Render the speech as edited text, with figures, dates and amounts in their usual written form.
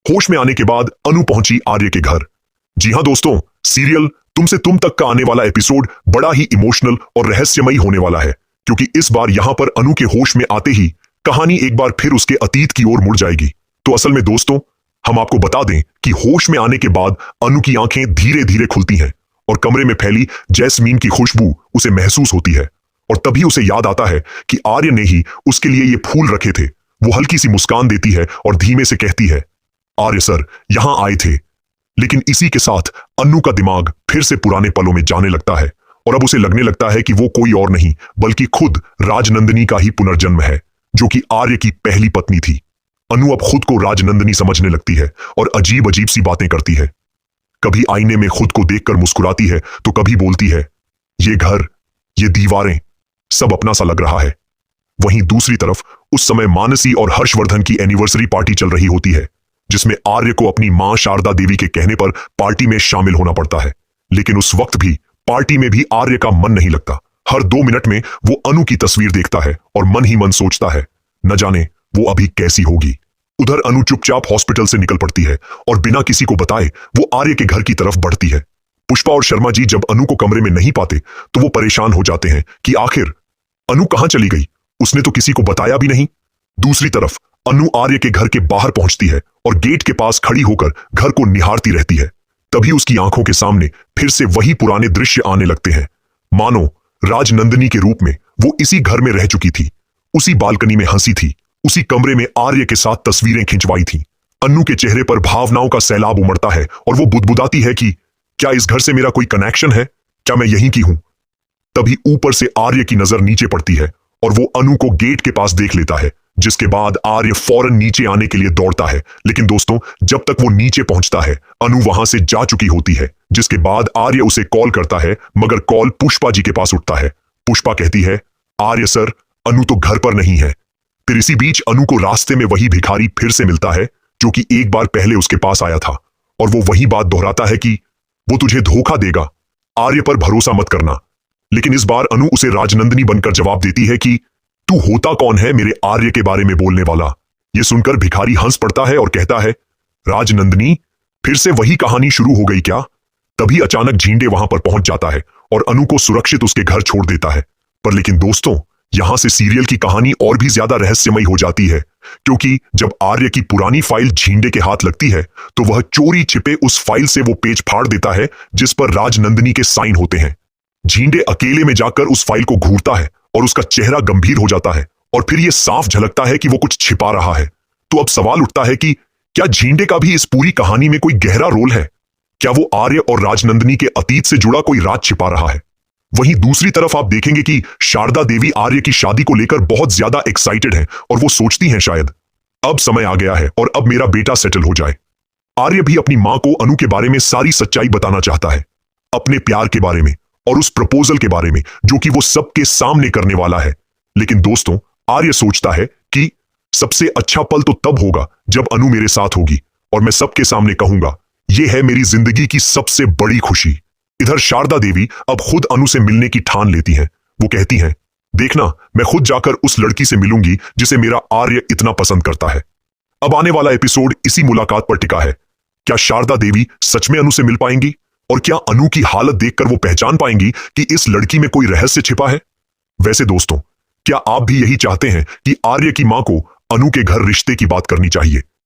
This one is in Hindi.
होश में आने के बाद अनु पहुंची आर्य के घर। जी हां दोस्तों, सीरियल तुमसे तुम तक का आने वाला एपिसोड बड़ा ही इमोशनल और रहस्यमयी होने वाला है, क्योंकि इस बार यहां पर अनु के होश में आते ही कहानी एक बार फिर उसके अतीत की ओर मुड़ जाएगी। तो असल में दोस्तों, हम आपको बता दें कि होश में आने के बाद अनु की आंखें धीरे धीरे खुलती हैं और कमरे में फैली जैस्मीन की खुशबू उसे महसूस होती है। और तभी उसे याद आता है कि आर्य ने ही उसके लिए ये फूल रखे थे। वो हल्की सी मुस्कान देती है और धीमे से कहती है, आर्य सर यहां आए थे। लेकिन इसी के साथ अन्नू का दिमाग फिर से पुराने पलों में जाने लगता है और अब उसे लगने लगता है कि वो कोई और नहीं बल्कि खुद राजनंदिनी का ही पुनर्जन्म है, जो कि आर्य की पहली पत्नी थी। अनु अब खुद को राजनंदिनी समझने लगती है और अजीब अजीब सी बातें करती है। कभी आईने में खुद को देखकर मुस्कुराती है तो कभी बोलती है, ये घर, ये दीवारें, सब अपना सा लग रहा है। वहीं दूसरी तरफ उस समय मानसी और हर्षवर्धन की एनिवर्सरी पार्टी चल रही होती है, जिसमें आर्य को अपनी मां शारदा देवी के कहने पर पार्टी में शामिल होना पड़ता है। लेकिन उस वक्त भी पार्टी में भी आर्य का मन नहीं लगता। हर 2 मिनट में वो अनु की तस्वीर देखता है और मन ही मन सोचता है, न जाने वो अभी कैसी होगी। उधर अनु चुपचाप हॉस्पिटल से निकल पड़ती है और बिना किसी को बताए वो आर्य के घर की तरफ बढ़ती है। पुष्पा और शर्मा जी जब अनु को कमरे में नहीं पाते तो वो परेशान हो जाते हैं कि आखिर अनु कहां चली गई, उसने तो किसी को बताया भी नहीं। दूसरी तरफ अनु आर्य के घर के बाहर पहुंचती है और गेट के पास खड़ी होकर घर को निहारती रहती है। तभी उसकी आंखों के सामने फिर से वही पुराने दृश्य आने लगते हैं, मानो राजनंदिनी के रूप में वो इसी घर में रह चुकी थी, उसी बालकनी में हंसी थी, उसी कमरे में आर्य के साथ तस्वीरें खिंचवाई थी। अन्नू के चेहरे पर भावनाओं का सैलाब उमड़ता है और वो बुदबुदाती है कि क्या इस घर से मेरा कोई कनेक्शन है, क्या मैं यहीं की हूं। तभी ऊपर से आर्य की नजर नीचे पड़ती है और वो अनु को गेट के पास देख लेता है, जिसके बाद आर्य फौरन नीचे आने के लिए दौड़ता है। लेकिन दोस्तों, जब तक वो नीचे पहुंचता है अनु वहां से जा चुकी होती है, जिसके बाद आर्य उसे कॉल करता है, मगर कॉल पुष्पा जी के पास उठता है। पुष्पा कहती है, आर्य सर अनु तो घर पर नहीं है। फिर इसी बीच अनु को रास्ते में वही भिखारी फिर से मिलता है, जो कि एक बार पहले उसके पास आया था, और वो वही बात दोहराता है कि वो तुझे धोखा देगा, आर्य पर भरोसा मत करना। लेकिन इस बार अनु उसे राजनंदिनी बनकर जवाब देती है कि तू होता कौन है मेरे आर्य के बारे में बोलने वाला। यह सुनकर भिखारी हंस पड़ता है और कहता है, राजनंदिनी, फिर से वही कहानी शुरू हो गई क्या। तभी अचानक झींडे वहां पर पहुंच जाता है और अनु को सुरक्षित उसके घर छोड़ देता है। पर लेकिन दोस्तों, यहां से सीरियल की कहानी और भी ज्यादा रहस्यमयी हो जाती है, क्योंकि जब आर्य की पुरानी फाइल झींडे के हाथ लगती है तो वह चोरी छिपे उस फाइल से वो पेज फाड़ देता है जिस पर राजनंदिनी के साइन होते हैं। झींडे अकेले में जाकर उस फाइल को घूरता है और उसका चेहरा गंभीर हो जाता है और फिर यह साफ झलकता है कि वो कुछ छिपा रहा है। तो अब सवाल उठता है कि क्या झींडे का भी इस पूरी कहानी में कोई गहरा रोल है? क्या वो आर्य और राजनंदिनी के अतीत से जुड़ा कोई राज छिपा रहा है? वहीं दूसरी तरफ आप देखेंगे कि शारदा देवी आर्य की शादी को लेकर बहुत ज्यादा एक्साइटेड हैं और वो सोचती हैं शायद अब समय आ गया है और अब मेरा बेटा सेटल हो जाए। आर्य भी अपनी मां को अनु के बारे में सारी सच्चाई बताना चाहता है, अपने प्यार के बारे में और उस प्रपोजल के बारे में जो कि वो सबके सामने करने वाला है। लेकिन दोस्तों, आर्य सोचता है कि सबसे अच्छा पल तो तब होगा जब अनु मेरे साथ होगी और मैं सबके सामने कहूंगा, यह है मेरी जिंदगी की सबसे बड़ी खुशी। इधर शारदा देवी अब खुद अनु से मिलने की ठान लेती हैं। वो कहती हैं, देखना, मैं खुद जाकर उस लड़की से मिलूंगी जिसे मेरा आर्य इतना पसंद करता है। अब आने वाला एपिसोड इसी मुलाकात पर टिका है। क्या शारदा देवी सच में अनु से मिल पाएंगी और क्या अनु की हालत देखकर वो पहचान पाएंगी कि इस लड़की में कोई रहस्य छिपा है? वैसे दोस्तों, क्या आप भी यही चाहते हैं कि आर्य की मां को अनु के घर रिश्ते की बात करनी चाहिए?